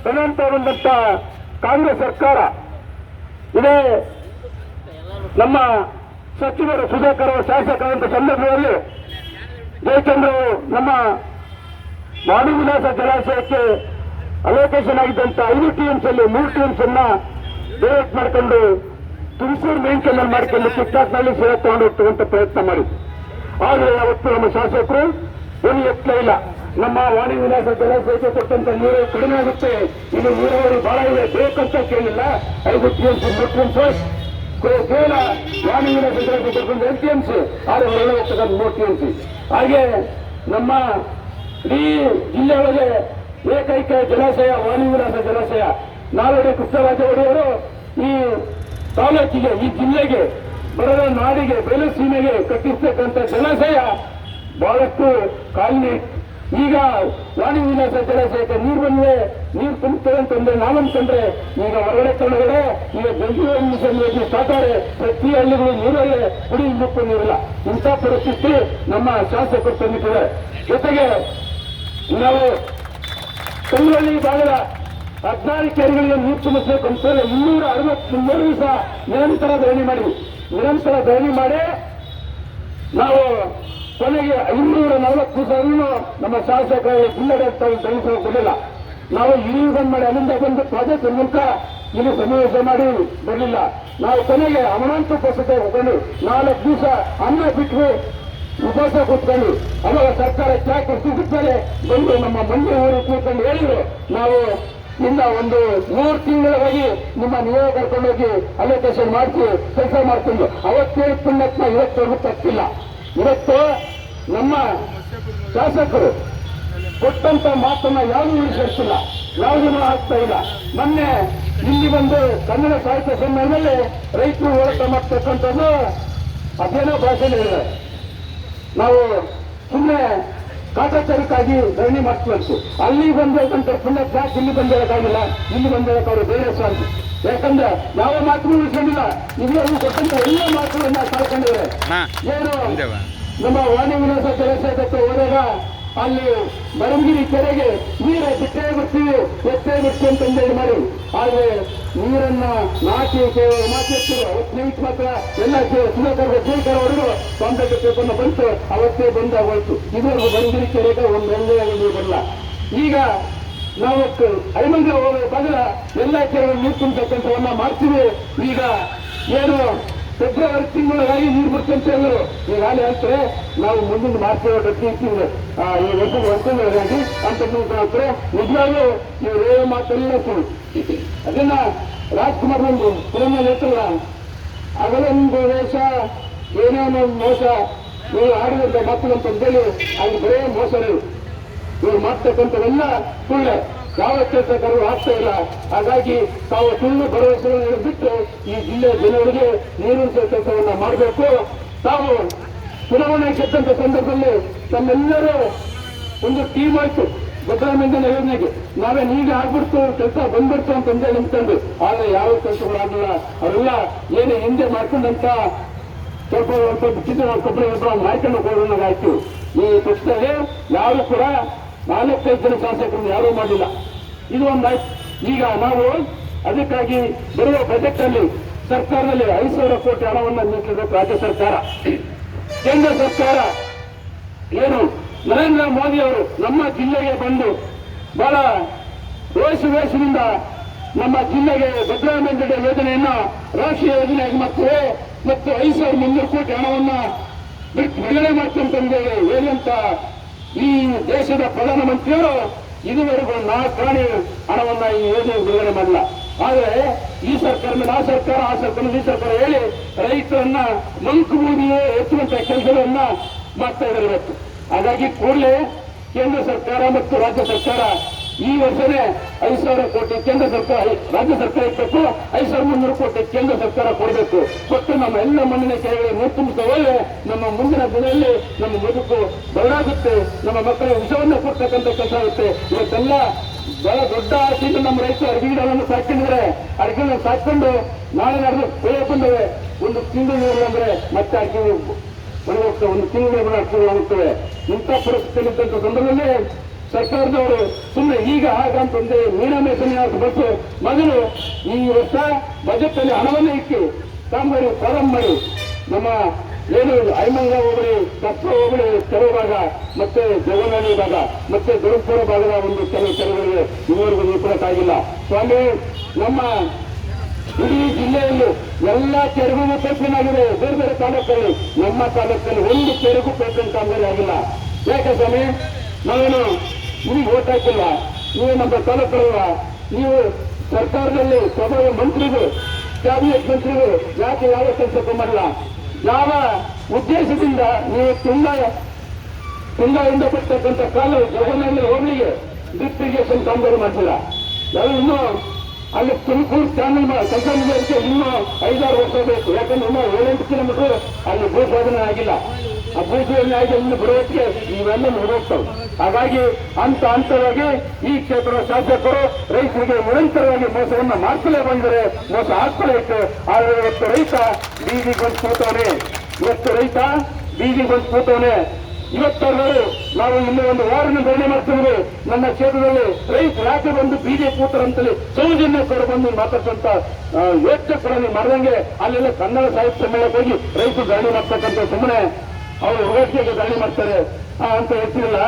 ತದನಂತರ ಬಂದಂತ ಕಾಂಗ್ರೆಸ್ ಸರ್ಕಾರ ಇದೇ ನಮ್ಮ ಸಚಿವರು ಸುಧಾಕರ್ ಶಾಸಕರಂತ ಸಂದರ್ಭದಲ್ಲಿ ಜಯಚಂದ್ರ ನಮ್ಮ ವಾಣಿವಿಲಾಸ ಜಲಾಶಯಕ್ಕೆ ಅಲೋಕೇಶನ್ ಆಗಿದ್ದಂತ 5 TMC ಅಲ್ಲಿ 3 TMC ಅನ್ನ ಡೈರೆಕ್ಟ್ ಮಾಡ್ಕೊಂಡು ತುಮಕೂರು ಮೇನ್ ಕೆನಲ್ ಮಾಡ್ಕೊಂಡು ಟಿಕ್ಟಾಕ್ನಲ್ಲಿ ಸೇವೆ ತಗೊಂಡು ಹೋಗ್ತಕ್ಕಂಥ ಪ್ರಯತ್ನ ಮಾಡಿ. ಆದರೆ ಅವತ್ತು ನಮ್ಮ ಶಾಸಕರು ಧ್ವನಿ ಎತ್ತಲೇ ಇಲ್ಲ. ನಮ್ಮ ವಾಣಿವಿಲಾಸ ಜಲಾಶಯಕ್ಕೆ ಕೊಟ್ಟಂತ ನೀರು ಕಡಿಮೆ ಆಗುತ್ತೆ, ಇದು ನೀರಾವರಿ ಬಹಳ ಇದೆ, ಬೇಕಂತ ಕೇಳಿಲ್ಲ. 5 TMC 3 TMC ಕೇವಲ ವಾಣಿವಿಲಾಸ ಜಲಾಶಯ ಕೊಟ್ಟಂತ 8 TMC, ಆದರೆ ಹೊರಗಡೆ ಹೋಗ್ತಕ್ಕಂಥ 3 TMC. ಹಾಗೆ ನಮ್ಮ ಇಡೀ ಜಿಲ್ಲೆಯೊಳಗೆ ಏಕೈಕ ಜಲಾಶಯ ವಾಣಿವಿಲಾಸ ಜಲಾಶಯ. ನಾಲ್ವಡಿ ಕೃಷ್ಣರಾಜ ಒಡೆಯರು ಈ ತಾಲೂಕಿಗೆ, ಈ ಜಿಲ್ಲೆಗೆ, ಬರದ ನಾಡಿಗೆ, ಬಯಲು ಸೀಮೆಗೆ ಕಟ್ಟಿರ್ತಕ್ಕಂಥ ಜಲಾಶಯ ಬಹಳಷ್ಟು ಕಾಲನಿ. ಈಗ ವಾಣಿವಿಲಾಸ ಜಲಾಶಯಕ್ಕೆ ನೀರು ಬಂದ್ರೆ ನೀರು ತುಂಬುತ್ತದೆ ಅಂತಂದ್ರೆ ನಾವಂತಂದ್ರೆ ಈಗ ಹೊರಗಡೆ ಕನ್ನಡಗಡೆ ಈಗ ಬೆಂಗಳೂರು ಮಿಷನ್ ಯೋಜನೆ ಸ್ಟಾರ್ಟ್ ಆದ್ರೆ ಪ್ರತಿ ಹಳ್ಳಿಗಳು ನೀರಲ್ಲೇ ಕುಡಿ ಮುಕ್ಕು ನೀರಿಲ್ಲ. ಇಂಥ ಪರಿಸ್ಥಿತಿ ನಮ್ಮ ಶಾಸಕರು ತಂದಿದ್ದಾರೆ. ಜೊತೆಗೆ ನಾವು ಕಲ್ಲಳ್ಳಿ ಭಾಗದ 14 ಕೆರೆಗಳಿಗೆ ನೀರು ತುಂಬಿಸಬೇಕು ಅಂತೇಳಿ 263 ದಿವಸ ನಿರಂತರ ಧರಣಿ ಮಾಡಿ ನಾವು ಕೊನೆಗೆ 540 ದಿವಸವನ್ನು ನಮ್ಮ ಶಾಸಕರ ಜಿಲ್ಲಾಡಳಿತ ಕೊಡಲಿಲ್ಲ. ನಾವು ಇಲ್ಲಿ ಮಾಡಿ ಅಲ್ಲಿಂದ ಬಂದು ಪ್ರಾಜೆಕ್ಟ್ ಮೂಲಕ ಇಲ್ಲಿ ಸಮಾವೇಶ ಮಾಡಿ ಬರಲಿಲ್ಲ. ನಾವು ಕೊನೆಗೆ ಅಮರಾಂತ ಉಪವಾಸತೆ ಹೋಗ್ಕೊಂಡು 4 ದಿವಸ ಅನ್ನ ಬಿಟ್ಟು ಉಪವಾಸ ಕೂತ್ಕೊಂಡು ಅವಾಗ ಸರ್ಕಾರ ಚಾಕ್ ಸಿಗುತ್ತಾರೆ ಬಂದು ನಮ್ಮ ಮಂಡ್ಯ ಊರು ಕೂತ್ಕೊಂಡು ಹೇಳಿದ್ರು, ನಾವು ಇನ್ನ ಒಂದು 3 ತಿಂಗಳಾಗಿ ನಿಮ್ಮ ನಿಯೋಗ ಕರ್ಕೊಂಡೋಗಿ ಅಲೋಕೇಶನ್ ಮಾಡಿಸಿ ಕೆಲಸ ಮಾಡ್ಕೊಂಡು ಅವತ್ತೇ ಪುಣ್ಯತ್ನ ಇವತ್ತವರೆಗೂ ತಪ್ಪಿಲ್ಲ. ಇವತ್ತು ನಮ್ಮ ಶಾಸಕರು ಕೊಟ್ಟಂತ ಮಾತನ್ನ ಯಾವುದು ಉಳಿಸಿಲ್ಲ, ಯಾವುದೂ ಆಗ್ತಾ ಇಲ್ಲ. ಮೊನ್ನೆ ಇಲ್ಲಿ ಬಂದು ಕನ್ನಡ ಸಾಹಿತ್ಯ ಸಮ್ಮೇಳನದಲ್ಲಿ ರೈತರು ಹೋರಾಟ ಮಾಡ್ತಕ್ಕಂಥದ್ದು ಅದೇನೋ ಭಾಷೆ ಹೇಳಿದ್ದಾರೆ. ನಾವು ಸುಮ್ಮನೆ ಕಾಟಾಚಾರಕ್ಕಾಗಿ ಧರಣಿ ಮಾಡ್ತೀವಂತು, ಅಲ್ಲಿ ಬಂದಂತ ಪುಣ್ಯ ಯಾಕೆ ಇಲ್ಲಿ ಬಂದಿರೋಕ್ಕಾಗಿಲ್ಲ, ಇಲ್ಲಿ ಬಂದಿರೋಕೆ ಅವರು ಬೇರೆ ಸ್ವಾಮಿ. ಯಾಕಂದ್ರೆ ಯಾವ ಮಾತುಗಳು ಉಳಿಸ್ಕೊಂಡಿಲ್ಲ, ಇಲ್ಲಿವರೆಗೂ ಕೊಟ್ಟಂತ ಎಲ್ಲ ಮಾತುಗಳನ್ನ ಕಳ್ಕೊಂಡಿದ್ದಾರೆ. ಏನು ನಮ್ಮ ವಾಣಿವಿಲಾಸ ಜಲಾಶಯಕ್ಕೆ ಹೋದಾಗ ಅಲ್ಲಿ ಬರಂಗಿರಿ ಕೆರೆಗೆ ನೀರು ಬಿಟ್ಟೇ ಬರ್ತೀವಿ ಅಂತಂದೇಳಿ ಮಾಡಿ, ಆದ್ರೆ ನೀರನ್ನ ನಾಟಿ ಮಾತಾಡ್ತಿದ್ರು. ಅವತ್ತು ನಿಮಿಷ ಮಾತ್ರ ಎಲ್ಲ ಸುಧಾಕರ್ ಜೈಕರವರೆಗೂ ಕಾಂಗ್ರೆಸ್ ಪೇಪರ್ನ ಬಂತು, ಅವತ್ತೇ ಬಂದಾಗೋಯ್ತು. ಇದುವರೆಗೂ ಬರಂಗಿರಿ ಕೆರೆಗೆ ಒಂದು ಒಳ್ಳೆಯ ನೀರು ಬರಲ್ಲ. ಈಗ ನಾವು ಐಮಂಗ ಬದಲ ಎಲ್ಲ ಕೆರೆಗಳು ನೀರು ತುಂಬತಕ್ಕಂಥವನ್ನ ಮಾಡ್ತೀವಿ. ಈಗ ಏನು ಫೆಬ್ರವರಿ ತಿಂಗಳಾಗಿ ನೀರು ಬರ್ತಂತ ಹೇಳಿದ್ರು. ಈಗಾಗಲೇ ಹೇಳ್ತಾರೆ ನಾವು ಮುಂದಿನ ಮಾರ್ಚ್ ತಿಂಗಳು ಈ ವರ್ಷಗಳಾಗಿ ಅಂತ ಹೇಳ್ತಾರೆ. ನಿಜವಾಗ್ಲೂ ಇವರು ಮಾತೆಲ್ಲ ಸುಳ್ಳು. ಅದನ್ನ ರಾಜ್ಕುಮಾರ್ ಒಂದು ಪುರಾಣ ಹೇಳ್ತಲ್ಲ, ಅದರೊಂದು ವೇಷ ಏನೇನೋ ಮೋಸ ಇವರು ಆಡಿದಂತ ಮಾತುಗಳಂತಂದೇಳಿ ಅಲ್ಲಿ ಬರೇ ಮೋಸ ಇವರು ಮಾಡ್ತಕ್ಕಂಥವೆಲ್ಲ ಸುಳ್ಳೆ. ಯಾವ ಕೆಲಸಕಾರರು ಆಗ್ತಾ ಇಲ್ಲ. ಹಾಗಾಗಿ ತಾವು ಸುಳ್ಳು ಭರವಸೆಗಳನ್ನು ಬಿಟ್ಟು ಈ ಜಿಲ್ಲೆಯ ಜನರಿಗೆ ನೀರಿನ ಕೆಲಸವನ್ನ ಮಾಡಬೇಕು. ತಾವು ಚುನಾವಣೆ ಗೆದ್ದಂತ ಸಂದರ್ಭದಲ್ಲಿ ತಮ್ಮೆಲ್ಲರೂ ಒಂದು ಟೀಮ್ ಆಯ್ತು ಭದ್ರಾಮೇಂದ್ರ ಯೋಜನೆಗೆ, ನಾವೇನು ಈಗ ಆಗ್ಬಿಡ್ತು ಕೆಲಸ ಬಂದ್ಬಿಡ್ತು ಅಂತಂದೇ ನಿಂತ್ಕೊಂಡು, ಆದ್ರೆ ಯಾವ ಕೆಲಸಗಳಾಗಲಿಲ್ಲ. ಅವರೆಲ್ಲ ಏನೇ ಹಿಂದೆ ಮಾಡ್ಕೊಂಡಂತ ಸ್ವಲ್ಪ ಕೊಬ್ಬರಿ ಮಾಡ್ಕೊಂಡು ಹೋಗೋಣಾಯ್ತು. ಈ ಪಕ್ಷದಲ್ಲಿ ಯಾರು ಕೂಡ 4-5 ಜನ ಶಾಸಕರನ್ನು ಯಾರೂ ಮಾಡಿಲ್ಲ. ಇದು ಒಂದಾಯ್ತು. ಈಗ ನಾವು ಅದಕ್ಕಾಗಿ ಬರುವ ಬಜೆಟ್ ಅಲ್ಲಿ ಸರ್ಕಾರದಲ್ಲಿ 5,000 ಕೋಟಿ ಹಣವನ್ನು ಮೀಸಲಿಡಬೇಕು ರಾಜ್ಯ ಸರ್ಕಾರ. ಕೇಂದ್ರ ಸರ್ಕಾರ ಏನು ನರೇಂದ್ರ ಮೋದಿ ಅವರು ನಮ್ಮ ಜಿಲ್ಲೆಗೆ ಬಂದು ಬಹಳ ವೇಷದಿಂದ ನಮ್ಮ ಜಿಲ್ಲೆಗೆ ಭದ್ರಾಮೇಂದ್ರ ಯೋಜನೆಯನ್ನ ರಾಷ್ಟ್ರೀಯ ಯೋಜನೆಯಾಗಿ ಮಾಡ್ತೇವೆ ಮತ್ತು 5,300 ಕೋಟಿ ಹಣವನ್ನ ಬಿಡುಗಡೆ ಮಾಡ್ತಂತಂದೇಳಿ ಹೇಳುವಂತ ಈ ದೇಶದ ಪ್ರಧಾನಮಂತ್ರಿಯವರು ಇದುವರೆಗೂ 4 ರಾಣಿ ಹಣವನ್ನ ಈ ಯೋಜನೆ ಬಿಡುಗಡೆ ಮಾಡಲ್ಲ. ಆದ್ರೆ ಈ ಸರ್ಕಾರ ಆ ಸರ್ಕಾರ ಈ ಸರ್ಕಾರ ಹೇಳಿ ರೈತರನ್ನ ಮಂಕು ಬೂದಿಯೇ ಎತ್ತುವಂತ ಕೆಲಸಗಳನ್ನ ಮಾಡ್ತಾ ಇದ್ದಾರೆ ಇವತ್ತು. ಹಾಗಾಗಿ ಕೂಡಲೇ ಕೇಂದ್ರ ಸರ್ಕಾರ ಮತ್ತು ರಾಜ್ಯ ಸರ್ಕಾರ ಈ ವರ್ಷನೇ 5,000 ಕೋಟಿ ಕೇಂದ್ರ ಸರ್ಕಾರ ರಾಜ್ಯ ಸರ್ಕಾರ ಇರಬೇಕು, 5,300 ಕೋಟಿ ಕೇಂದ್ರ ಸರ್ಕಾರ ಕೊಡಬೇಕು. ಕೊಟ್ಟು ನಮ್ಮ ಎಲ್ಲ ಮಣ್ಣಿನ ಕೆರೆಗಳಿಗೆ ನೀರು ತುಂಬಿಸ್ತಾ ಹೋದ್ರೆ ನಮ್ಮ ಮುಂದಿನ ದಿನದಲ್ಲಿ ನಮ್ಮ ಬದುಕು ಬದಲಾಗುತ್ತೆ, ನಮ್ಮ ಮಕ್ಕಳಿಗೆ ವಿಷವನ್ನು ಕೊಡ್ತಕ್ಕಂಥ ಕೆಲಸ ಆಗುತ್ತೆ. ಇವತ್ತೆಲ್ಲ ಬಹಳ ದೊಡ್ಡ ಆಸೆಯಿಂದ ನಮ್ಮ ರೈತರು ಅಡಗಿಗಳನ್ನು ಸಾಕೊಂಡಿದ್ದಾರೆ. ಅಡಗಿಗಳನ್ನು ಸಾಕೊಂಡು ನಾಳೆ ನಡೆದು ಬೆಳೆ ಬಂದವೆ. ಒಂದು ತಿಂಗಳು ನೀರು ಅಂದ್ರೆ ಮತ್ತೆ ಅಡಗಿ ಒಣಗೋಗ್ತವೆ, ಒಂದು ತಿಂಗಳು ಅಡಗಿಗಳು ಆಗುತ್ತವೆ. ಇಂಥ ಪರಿಸ್ಥಿತಿಯಲ್ಲಿದ್ದಂಥ ಸಂದರ್ಭದಲ್ಲಿ ಸರ್ಕಾರದವರು ಸುಮ್ಮನೆ ಈಗ ಹಾಗಂತಂದ್ರೆ ಮೀನಾಮೇಷನ್ಯಾಸ ಬಸ್ ಮೊದಲು ಈ ವರ್ಷ ಬಜೆಟ್ ಅಲ್ಲಿ ಹಣವನ್ನು ಇಟ್ಟು ಕಾಮಗಾರಿ ಪ್ರಾರಂಭ ಮಾಡಿ ನಮ್ಮ ಏನು ಐಮಂಗ ಹೋಬಳಿ ಕಪ್ಪ ಹೋಬಳಿ ಕೆಲವು ಭಾಗ ಮತ್ತೆ ಜಗನಹಳ್ಳಿ ಭಾಗ ಮತ್ತೆ ದುರ್ಗಪುರ ಭಾಗದ ಒಂದು ಕೆಲವು ಕೆರೆಗಳಿಗೆ ಇದುವರೆಗೂ ನಿಂತ್ಕೊಳ್ಳಕ್ಕಾಗಿಲ್ಲ. ಸ್ವಾಮಿ, ನಮ್ಮ ಇಡೀ ಜಿಲ್ಲೆಯಲ್ಲಿ ಎಲ್ಲ ಕೆರೆಗೂ ಪೈಪ್ಲೈನ್ ಆಗಿದೆ. ಬೇರೆ ಬೇರೆ ತಾಲೂಕಲ್ಲಿ, ನಮ್ಮ ತಾಲೂಕಲ್ಲಿ ಒಂದು ಕೆರೆಗೂ ಪೈಪ್ಲೈನ್ ಕಾಮಗಾರಿ ಆಗಿಲ್ಲ. ಯಾಕೆ ಸ್ವಾಮಿ? ನಾವೇನು ನಿಮಗೆ ಓಟ್ ಹಾಕಿಲ್ಲ, ನೀವು ನಮ್ಮ ತಾಲೂಕಲ್ಲ, ನೀವು ಸರ್ಕಾರದಲ್ಲಿ ಸಭೆಯ ಮಂತ್ರಿಗಳು, ಕ್ಯಾಬಿನೆಟ್ ಮಂತ್ರಿಗಳು ಯಾಕೆ ಯಾವ ಕೆಲಸ ಮಾಡಿಲ್ಲ? ಯಾವ ಉದ್ದೇಶದಿಂದ ನೀವು ತುಂಗಾದಿಂದ ಬರ್ತಕ್ಕಂಥ ಕಾಲು ಜಗನ್ನಲ್ಲಿ ಹೋಗ್ಲಿಗೆ ಡ್ರಿಪ್ ಇರಿಗೇಷನ್ ಕಾಮಗಾರಿ ಮಾಡ್ತಿಲ್ಲ? ನಾವು ಇನ್ನೂ ಅಲ್ಲಿ ತುಮಕೂರು ಚಾನಲ್ ಕೆಲಸ ಮುಗಿಯೋದಕ್ಕೆ ಇನ್ನೂ 5-6 ವರ್ಷ ಬೇಕು. ಯಾಕಂದ್ರೆ ಇನ್ನೂ 7-8 ಕಿಲೋಮೀಟರ್ ಅಲ್ಲಿ ಭೂಶೋಧನೆ ಆಗಿಲ್ಲ. ಆ ಭೂಶೋಧನೆ ಆಗಿ ಇನ್ನು ಬರೋದಕ್ಕೆ ಇವೆಲ್ಲ ಮುಗಿದೋಗ್ತವೆ. ಹಾಗಾಗಿ ಹಂತವಾಗಿ ಈ ಕ್ಷೇತ್ರದ ಶಾಸಕರು ರೈತರಿಗೆ ನಿರಂತರವಾಗಿ ಮೋಸವನ್ನ ಮಾಡ್ತಲೇ ಬಂದರೆ ಮೋಸ ಆಗ್ತಲೇ ಇತ್ತು. ಆದರೆ ಇವತ್ತು ರೈತ ಬೀದಿಗೆ ಬಂದು ಕೂತವನೆ. ಇವತ್ತಾದರೂ ನಾವು ಇಲ್ಲಿ ಒಂದು ವಾರನ್ನು ಧರಣಿ ಮಾಡ್ತಿದ್ವಿ. ನನ್ನ ಕ್ಷೇತ್ರದಲ್ಲಿ ರೈತರು ಯಾಕೆ ಬಂದು ಬೀದಿ ಕೂತರಂತಲ್ಲಿ ಸೌಜನ್ಯ ಕೊಡ ಬಂದು ಮಾತಾಡ್ತಂತ ಯೋಚನೆ ಕೂಡ ನೀವು ಮಾಡ್ದಂಗೆ ಅಲ್ಲೆಲ್ಲ ಕನ್ನಡ ಸಾಹಿತ್ಯ ಸಮ್ಮೇಳನಕ್ಕೆ ಹೋಗಿ ರೈತರು ಧರಣಿ ಮಾಡ್ತಕ್ಕಂಥ ಸುಮ್ಮನೆ ಅವರು ಉಳಿಕೆಗೆ ಧರಣಿ ಮಾಡ್ತಾರೆ ಅಂತ ಹೇಳ್ತಿರಲ್ಲ.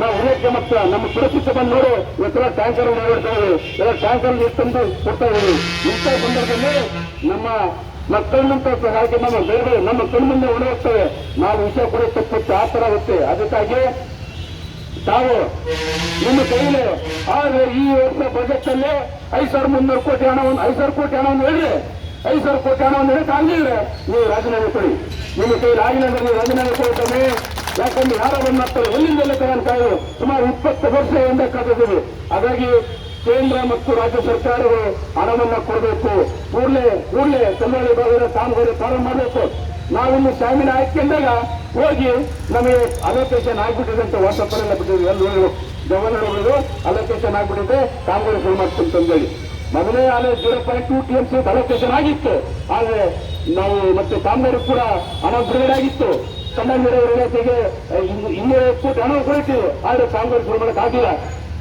ನಾವು ಉಳಿಕೆ ಮತ್ತು ನಮ್ಮ ಸುರಕ್ಷಿತ ಬಂದು ನೋಡು, ಇವತ್ತೆಲ್ಲ ಟ್ಯಾಂಕರ್ ನೋಡ್ತೇವೆ, ಎಲ್ಲ ಟ್ಯಾಂಕರ್ ನೀರು ತಂದು ಕೊಡ್ತಾ ಇದ್ದೀವಿ. ಇಂಥ ಸಂದರ್ಭದಲ್ಲಿ ನಮ್ಮ ಮಕ್ಕಳನ್ನಂತ ಹಾಗೆ ನಮ್ಮ ಬೇರೆ ನಮ್ಮ ಕಣ್ಮುಂದೆ ಉಳಿಯುತ್ತವೆ. ನಾವು ವಿಷಯ ಕೂಡ ತಪ್ಪುತ್ತೆ, ಆ ತರ ಆಗುತ್ತೆ. ಅದಕ್ಕಾಗಿ ತಾವು ನಿಮ್ಮ ಕೈಲಿ ಆದ್ರೆ ಈ ವರ್ಷ ಬಜೆಟ್ ಅಲ್ಲಿ 5,300 ಕೋಟಿ ಹಣವನ್ನು 5,000 ಕೋಟಿ ಹಣವನ್ನು ಹೇಳಿದ್ರೆ 5,000 ಕೋಟಿ ಹಣವನ್ನು ಹೇಳಕ್ಕಾಗಲಿಲ್ಲ. ನೀವು ರಾಜೀನಾಮೆ ಕೊಡಿ. ನಿಮ್ಮ ಕೈ ರಾಜೀನಾಮೆ ಕೊಡ್ತಾನೆ. ಯಾಕಂದ್ರೆ ಯಾರೋ ಬಂದು ಮಾಡ್ತಾರೆ, ಎಲ್ಲಿಂದೆಲ್ಲ ತಗೊಂಡು ಸುಮಾರು 20 ವರ್ಷದಿಂದ ಕಾದಿದ್ದೀವಿ. ಹಾಗಾಗಿ ಕೇಂದ್ರ ಮತ್ತು ರಾಜ್ಯ ಸರ್ಕಾರಗಳು ಹಣವನ್ನು ಕೊಡಬೇಕು. ಕೂಡಲೇ ಕನ್ನಡ ಭಾಗದ ಕಾಮಗಾರಿ ಪ್ರಾರಂಭ ಮಾಡಬೇಕು. ನಾವಿನ್ನು ಶಾಮಿನ ಹಾಕೊಂಡಾಗ ಹೋಗಿ ನಮಗೆ ಅಲೋಕೇಶನ್ ಆಗ್ಬಿಟ್ಟಿದೆ ಅಂತ ವಾಟ್ಸಪ್ ಎಲ್ಲ ಬಿಟ್ಟಿದ್ವಿ. ಎಲ್ಲ ಗವರ್ನರ್ ಅಲೋಕೇಶನ್ ಆಗ್ಬಿಟ್ಟಿದೆ, ಕಾಮಗಾರಿ ಶುರು ಮಾಡ್ಕೊಂತಂದೇಳಿ ಮೊದಲೇ ಅಲ್ಲೇ 0.2 TMC ಅಲೋಕೇಶನ್ ಆಗಿತ್ತು. ಆದ್ರೆ ನಾವು ಮತ್ತೆ ಕಾಮಗಾರಿ ಕೂಡ ಹಣ ಬಿಡುಗಡೆ ಆಗಿತ್ತು. ಕನ್ನಡ ಇಲಾಖೆಗೆ 250 ಕೋಟಿ ಹಣ ಕೊಡ್ತೀವಿ. ಆದ್ರೆ ಕಾಮಗಾರಿ ಶುರು ಮಾಡಕ್ ಆಗಿಲ್ಲ.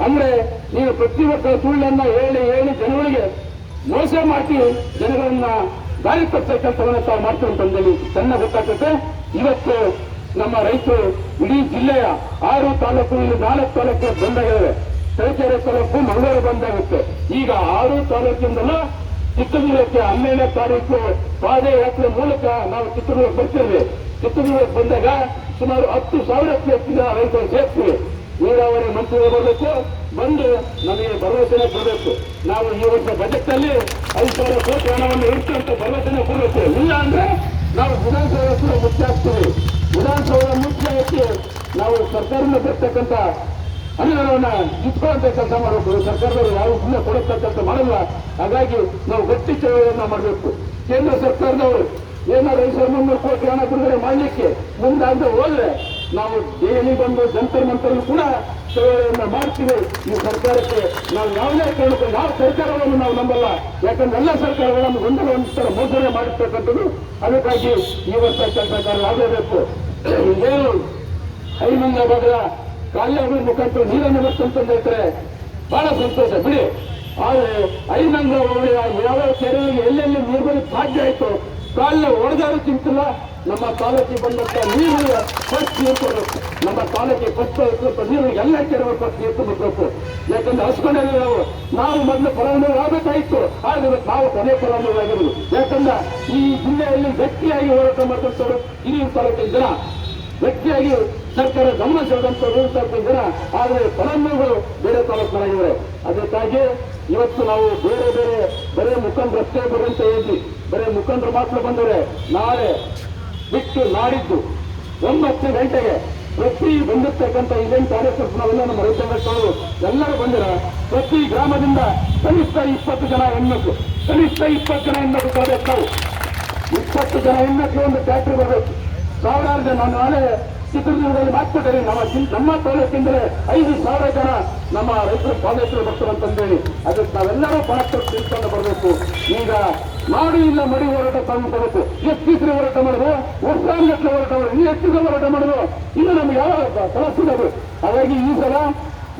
ಅಂದ್ರೆ ನೀವು ಪ್ರತಿ ವರ್ಷ ಸುಳ್ಳನ್ನ ಹೇಳಿ ಜನಗಳಿಗೆ ಮೋಸ ಮಾಡಿ ಜನಗಳನ್ನ ದಾರಿ ತಪ್ಪಿಸ ಕೆಲಸವನ್ನು ತಾವು ಮಾಡ್ತೀವಿ ಅಂತಂದೇಳಿ ಚೆನ್ನಾಗಿ ಗೊತ್ತಾಗ್ತದೆ. ಇವತ್ತು ನಮ್ಮ ರೈತರು ಇಡೀ ಜಿಲ್ಲೆಯ 6 ತಾಲೂಕು, ಇಲ್ಲಿ 4 ತಾಲೂಕು ಬಂದಾಗಿವೆ. ತರೀಕೆರೆ ತಾಲೂಕು ಮಂಗಳೂರು ಬಂದಾಗುತ್ತೆ. ಈಗ 6 ತಾಲೂಕಿಂದಲೂ ಚಿತ್ರದುರ್ಗಕ್ಕೆ 12ನೇ ತಾರೀಕು ಪಾದಯಾತ್ರೆ ಮೂಲಕ ನಾವು ಚಿತ್ರದುರ್ಗಕ್ಕೆ ಬರ್ತೀವಿ. ಚಿತ್ರದುರ್ಗಕ್ಕೆ ಬಂದಾಗ ಸುಮಾರು 10,000ಕ್ಕೂ ಹೆಚ್ಚಿನ ರೈತರು ಸೇರ್ತೀವಿ. ನೀರಾವರಿ ಮಂತ್ರಿಗಳು ಬರಬೇಕು, ಬಂದು ನಮಗೆ ಭರವಸೆನೆ ಕೊಡಬೇಕು. ನಾವು ಈ ವರ್ಷ ಬಜೆಟ್ ಅಲ್ಲಿ 5,000 ಕೋಟಿ ಹಣವನ್ನು ಇಡ್ತೀವಿ ಅಂತ ಭರವಸೆನೆ ಕೊಡಬೇಕು. ಇಲ್ಲ ಅಂದ್ರೆ ನಾವು ವಿಧಾನಸೌಧ ಕೂಡ ಮುಖ್ಯ ಆಗ್ತೀವಿ. ವಿಧಾನಸೌಧ ಮುಖ್ಯ ಹಾಕಿ ನಾವು ಸರ್ಕಾರದಿಂದ ಬರ್ತಕ್ಕಂಥ ಅನುದಾನವನ್ನ ಇಟ್ಕೊಳ್ಳುವಂತ ಕೆಲಸ ಮಾಡಬೇಕು. ಸರ್ಕಾರದವರು ಯಾವ ಸುಮ್ಮನೆ ಕೊಡತಕ್ಕಂಥ ಮಾಡಲ್ಲ. ಹಾಗಾಗಿ ನಾವು ಗಟ್ಟಿ ಚಳವಳಿಯನ್ನ ಮಾಡಬೇಕು. ಕೇಂದ್ರ ಸರ್ಕಾರದವರು ಏನಾದ್ರು 5,300 ಕೋಟಿ ಹಣ ಬಿಡುಗಡೆ ಮಾಡಲಿಕ್ಕೆ ಮುಂದಾಗದೆ ಹೋದ್ರೆ ನಾವು ದೆಹಲಿ ಬಂದು ಜಂತರ್ ಮಂತರ್ ಕೂಡ ಚಳವಳಿಯನ್ನ ಮಾಡ್ತೀವಿ. ಈ ಸರ್ಕಾರಕ್ಕೆ ನಾವು ಯಾವುದೇ ಕಾರಣಕ್ಕೂ ಯಾವ ಸರ್ಕಾರವನ್ನು ನಾವು ನಂಬಲ್ಲ. ಯಾಕಂದ್ರೆ ಎಲ್ಲ ಸರ್ಕಾರಗಳನ್ನು ಒಂದರ ಮೋಸನೆ ಮಾಡಿರ್ತಕ್ಕಂಥದ್ದು. ಅದಕ್ಕಾಗಿ ಈ ವರ್ಷ ಕೆಲಸ ಆಗಲೇಬೇಕು. ಏನು ಐಮಂಗ ಭಾಗದ ಕಾಲ್ಯಾವಳಿ ಮುಖಾಂತರ ನೀರನ್ನು ಬರ್ತಂತ ಹೇಳ್ತಾರೆ, ಬಹಳ ಸಂತೋಷ ಬಿಡಿ. ಆದ್ರೆ ಐಮಂಗ ಹೋಬಳಿಯ ಯಾವ ಕೆರೆಗೆ ಎಲ್ಲೆಲ್ಲಿ ನೀರು ಬರಲಿಕ್ಕೆ ಸಾಧ್ಯ ಆಯಿತು ಕಾಲ ಒಡೆದಾರು ಚಿಂತಿಲ್ಲ. ನಮ್ಮ ತಾಲೂಕಿಗೆ ಬಂದಂತ ನೀರು ಫಸ್ಟ್ ನೀರು ಕೊಡಬೇಕು. ನಮ್ಮ ತಾಲೂಕಿಗೆ ಫಸ್ಟ್ ನೀರು ಎಲ್ಲ ಕೆರೆ ಫಸ್ಟ್ ನೀರು ಕೊಡಬೇಕು. ಯಾಕಂದ್ರೆ ಹಸ್ಕೊಂಡಲ್ಲಿ ನಾವು ಮೊದಲು ಫಲಾನುಭವಿ ಆಗಬೇಕಾಗಿತ್ತು. ಆದ್ರೆ ನಾವು ಕೊನೆ ಫಲಾನುಭವಿ ಆಗಿರೋದು. ಯಾಕಂದ್ರೆ ಈ ಜಿಲ್ಲೆಯಲ್ಲಿ ಗಟ್ಟಿಯಾಗಿ ಹೋರಾಟ ಮಾಡಿದಂಥವ್ರು ಹಿರಿಯ ತಾಲೂಕಿನ ಜನ, ಗಟ್ಟಿಯಾಗಿ ಸರ್ಕಾರ ಗಮನ ಸೆಳೆದಂಥವ್ರು ತಾಲೂಕಿನ ಜನ. ಆದರೆ ಫಲಾನುಭವಿಗಳು ಬೇರೆ ತಾಲೂಕಿನಾಗಿದ್ದಾರೆ. ಅದಕ್ಕಾಗಿ ಇವತ್ತು ನಾವು ಬರೇ ಮುಖಂಡರು ರಸ್ತೆ ಬರಂತ ಹೇಳಿದ್ವಿ. ಬರೇ ಮುಖಂಡರು ಮಾತ್ರ ಬಂದರೆ ನಾಳೆ ಬಿಟ್ಟು ನಾಡಿದ್ದು 9 ಗಂಟೆಗೆ ಪ್ರತಿ ಬಂದಿರ್ತಕ್ಕಂಥ ಇವೆಂಟ್ ಕಾರ್ಯಕ್ರಮ ನಾವೆಲ್ಲ ನಮ್ಮ ರೈತ ಸಂಘಟನೆಗಳು ಎಲ್ಲರೂ ಬಂದಿರ ಪ್ರತಿ ಗ್ರಾಮದಿಂದ ಕನಿಷ್ಠ 20 ಜನ ಹೆಣ್ಮಕ್ಳು, ಕನಿಷ್ಠ 20 ಜನ ಹೆಣ್ಮಕ್ಳು ಬರಬೇಕು. ನಾವು 20 ಜನ ಹೆಣ್ಮಕ್ಳು ಒಂದು ಟ್ಯಾಕ್ಟ್ರಿ ಬರಬೇಕು. ಸಾವಿರಾರು ಜನ ನಾನು ನಾಳೆ ಚಿತ್ರದುರ್ಗದಲ್ಲಿ ಮಾತುಕೊಟ್ಟರೆ ನಮ್ಮ ತಾಲೂಕಿಂದಲೇ 5,000 ಜನ ನಮ್ಮ ರೈತರು ಪಾದಯಾತ್ರೆ ಬರ್ತಾರಂತಂದೇಳಿ ಅದಕ್ಕೆ ನಾವೆಲ್ಲರೂ ಪಣಕ್ಕೆ ತಿಳ್ಕೊಂಡು ಬರಬೇಕು. ಈಗ ನಾಡು ಇಲ್ಲ ಮಡಿ ಹೋರಾಟ ತಂದುಕೊಡಬೇಕು. ಎಷ್ಟು ಹೋರಾಟ ಮಾಡೋದು, ವರ್ಷಾನುಗಟ್ಟಲೆ ಹೋರಾಟ ಮಾಡೋದು, ಎಷ್ಟು ಹೋರಾಟ ಮಾಡೋದು, ಇನ್ನು ನಮ್ಗೆ ಯಾವ ಕಳಿಸಿದರು. ಹಾಗಾಗಿ ಈ ಸಲ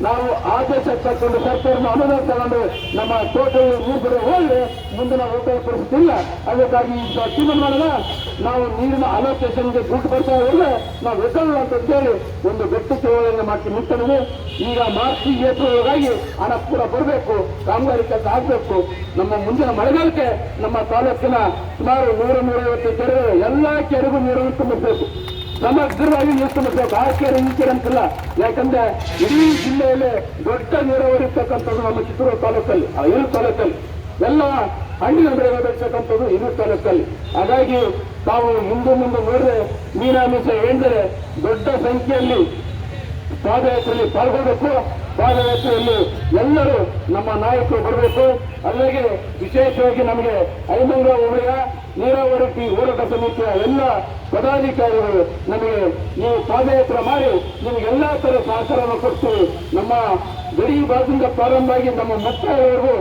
ನಾವು ಆದೇಶ ತಗೊಂಡು ಸರ್ಕಾರದ ಅನುದಾನ ತಗೊಂಡು ನಮ್ಮ ತೋಟದಲ್ಲಿ ನೀರು ಬರೋ ಹೋದ್ರೆ ಮುಂದೆ ನಾವು ಹೋಗೋ ಪರಿಸ್ಥಿತಿ ಇಲ್ಲ. ಅದಕ್ಕಾಗಿ ಈಗ ತೀರ್ಮಾನ ನಾವು ನೀರಿನ ಅಲೋಕೇಶನ್ಗೆ ದುಡ್ಡು ಬರ್ತಾ ಹೋದ್ರೆ ನಾವು ಎಕ್ಕಲ್ಲ ಅಂತ ಹೇಳಿ ಒಂದು ಗಟ್ಟಿ ಚಳವಳಿಯನ್ನು ಮಾಡ್ತೀವಿ ನಿಂತಿದ್ದೀವಿ. ಈಗ ಮಾರ್ಚ್ ಏಪ್ರಿಲ್ ಒಳಗಾಗಿ ಹಣ ಕೂಡ ಬರಬೇಕು, ಕಾಮಗಾರಿ ಕೆಲಸ ಆಗಬೇಕು. ನಮ್ಮ ಮುಂದಿನ ಮಳೆಗಾಲಕ್ಕೆ ನಮ್ಮ ತಾಲೂಕಿನ ಸುಮಾರು 100-150 ಕೆರೆಗಳು ಎಲ್ಲ ಕೆರೆಗೂ ನೀರನ್ನು ತುಂಬಿಸಬೇಕು, ಸಮಗ್ರವಾಗಿ ನೀರು ತುಂಬಿಸಬೇಕು. ಆ ಕೆರೆ ಈ ಕೆರೆ ಅಂತಿಲ್ಲ, ಯಾಕಂದ್ರೆ ಇಡೀ ಜಿಲ್ಲೆಯಲ್ಲಿ ದೊಡ್ಡ ನೀರಾವರಿ ಇರ್ತಕ್ಕಂಥದ್ದು ನಮ್ಮ ಚಿತ್ರದುರ್ಗ ತಾಲೂಕಲ್ಲಿ, ಹಿರಿಯೂರು ತಾಲೂಕಲ್ಲಿ ಎಲ್ಲ ಹಣ್ಣಿನ ಬೆಳೆಗಳು ಬೆಳೆಸತಕ್ಕಂಥದ್ದು ಹಿರಿಯೂರು ತಾಲೂಕಲ್ಲಿ. ಹಾಗಾಗಿ ತಾವು ಮುಂದೆ ನೋಡಿದ್ರೆ ಮೀನಾಮಿಷ ಎಂದರೆ ದೊಡ್ಡ ಸಂಖ್ಯೆಯಲ್ಲಿ ಪಾದಯಾತ್ರೆಯಲ್ಲಿ ಪಾಲ್ಗೊಳ್ಬೇಕು. ಪಾದಯಾತ್ರೆಯಲ್ಲಿ ಎಲ್ಲರೂ ನಮ್ಮ ನಾಯಕರು ಬರಬೇಕು. ಅಲ್ಲಿಗೆ ವಿಶೇಷವಾಗಿ ನಮಗೆ ಐಮಂಗ ಹೋಬಳಿಯ ನೀರಾವರಿ ಹೋರಾಟ ಸಮಿತಿಯ ಎಲ್ಲ ಪದಾಧಿಕಾರಿಗಳು ನಮಗೆ ನೀವು ಪಾದಯಾತ್ರೆ ಮಾಡಿ ನಿಮಗೆಲ್ಲಾ ತರ ಸಹಕಾರವನ್ನು ಕೊಡ್ತೀವಿ. ನಮ್ಮ ಗಡಿ ಭಾಗದಿಂದ ಪ್ರಾರಂಭ ಆಗಿ ನಮ್ಮ ಮುಕ್ತಾಯವರೆಗೂ